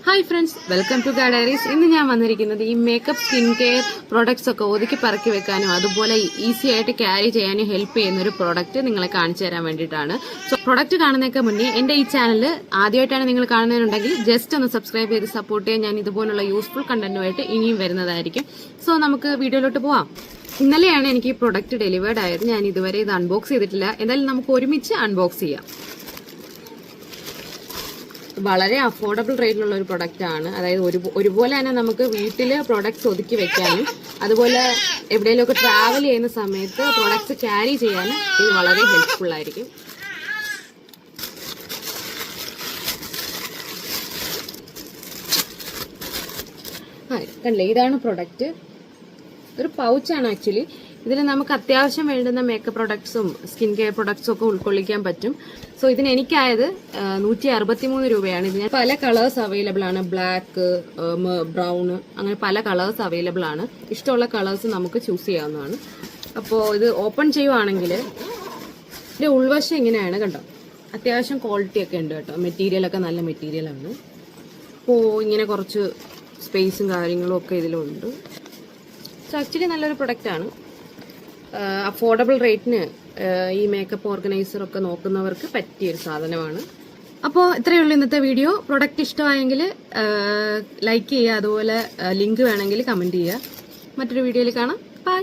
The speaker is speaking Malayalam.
ഹായ് ഫ്രണ്ട്സ്, വെൽക്കം ടു ഗാഡയറീസ്. ഇന്ന് ഞാൻ വന്നിരിക്കുന്നത് ഈ മേക്കപ്പ് സ്കിൻ കെയർ പ്രോഡക്ട്സ് ഒക്കെ ഒതുക്കി പറക്കി വെക്കാനും അതുപോലെ ഈസി ആയിട്ട് ക്യാരി ചെയ്യാനും ഹെൽപ്പ് ചെയ്യുന്ന ഒരു പ്രോഡക്റ്റ് നിങ്ങളെ കാണിച്ചു തരാൻ വേണ്ടിയിട്ടാണ്. സോ പ്രോഡക്റ്റ് കാണുന്നതിനൊക്കെ മുന്നേ എന്റെ ഈ ചാനൽ ആദ്യമായിട്ടാണ് നിങ്ങൾ കാണുന്നതിനുണ്ടെങ്കിൽ ജസ്റ്റ് ഒന്ന് സബ്സ്ക്രൈബ് ചെയ്ത് സപ്പോർട്ട് ചെയ്യാൻ ഞാൻ ഇതുപോലുള്ള യൂസ്ഫുൾ കണ്ടന്റുമായിട്ട് ഇനിയും വരുന്നതായിരിക്കും. സോ നമുക്ക് വീഡിയോയിലോട്ട് പോവാം. ഇന്നലെയാണ് എനിക്ക് ഈ പ്രോഡക്റ്റ് ഡെലിവേർഡ് ആയത്. ഞാൻ ഇതുവരെ ഇത് അൺബോക്സ് ചെയ്തിട്ടില്ല. എന്തായാലും നമുക്ക് ഒരുമിച്ച് അൺബോക്സ് ചെയ്യാം. വളരെ അഫോർഡബിൾ റേറ്റിലുള്ള ഒരു പ്രൊഡക്റ്റ് ആണ്. അതായത് ഒരുപോലെ തന്നെ നമുക്ക് വീട്ടിൽ പ്രൊഡക്ട്സ് ഒതുക്കി വെക്കാനും അതുപോലെ എവിടെയെങ്കിലുമൊക്കെ ട്രാവൽ ചെയ്യുന്ന സമയത്ത് പ്രൊഡക്ട്സ് ക്യാരി ചെയ്യാനും ഇത് വളരെ ഹെൽപ്ഫുൾ ആയിരിക്കും. കണ്ടില്ലേ, ഇതാണ് പ്രൊഡക്റ്റ്. ഒരു പൗച്ചാണ് ആക്ച്വലി. ഇതിൽ നമുക്ക് അത്യാവശ്യം വേണ്ടുന്ന മേക്കപ്പ് പ്രൊഡക്ട്സും സ്കിൻ കെയർ പ്രൊഡക്ട്സും ഒക്കെ ഉൾക്കൊള്ളിക്കാൻ പറ്റും. സോ ഇതിന് എനിക്കായത് 163 രൂപയാണ്. ഇതിന് പല കളേഴ്സ് അവൈലബിൾ ആണ്. ബ്ലാക്ക്, ബ്രൗൺ, അങ്ങനെ പല കളേഴ്സ് അവൈലബിൾ ആണ്. ഇഷ്ടമുള്ള കളേഴ്സ് നമുക്ക് ചൂസ് ചെയ്യാവുന്നതാണ്. അപ്പോൾ ഇത് ഓപ്പൺ ചെയ്യുവാണെങ്കിൽ ഇതിന്റെ ഉൾവശം ഇങ്ങനെയാണ്. കണ്ടോ, അത്യാവശ്യം ക്വാളിറ്റി ഒക്കെ ഉണ്ട് കേട്ടോ. മെറ്റീരിയലൊക്കെ നല്ല മെറ്റീരിയലാണ്. അപ്പോൾ ഇങ്ങനെ കുറച്ച് സ്പേസും കാര്യങ്ങളും ഒക്കെ ഇതിലുണ്ട്. സോ ആക്ച്വലി നല്ലൊരു പ്രൊഡക്റ്റാണ്. അഫോർഡബിൾ റേറ്റിന് ഈ മേക്കപ്പ് ഓർഗനൈസർ ഒക്കെ നോക്കുന്നവർക്ക് പറ്റിയൊരു സാധനമാണ്. അപ്പോൾ ഇത്രയേ ഉള്ളൂ ഇന്നത്തെ വീഡിയോ. പ്രൊഡക്റ്റ് ഇഷ്ടമായെങ്കിൽ ലൈക്ക് ചെയ്യുക, അതുപോലെ ലിങ്ക് വേണമെങ്കിൽ കമൻറ്റ് ചെയ്യുക. മറ്റൊരു വീഡിയോയിൽ കാണാം. ബൈ.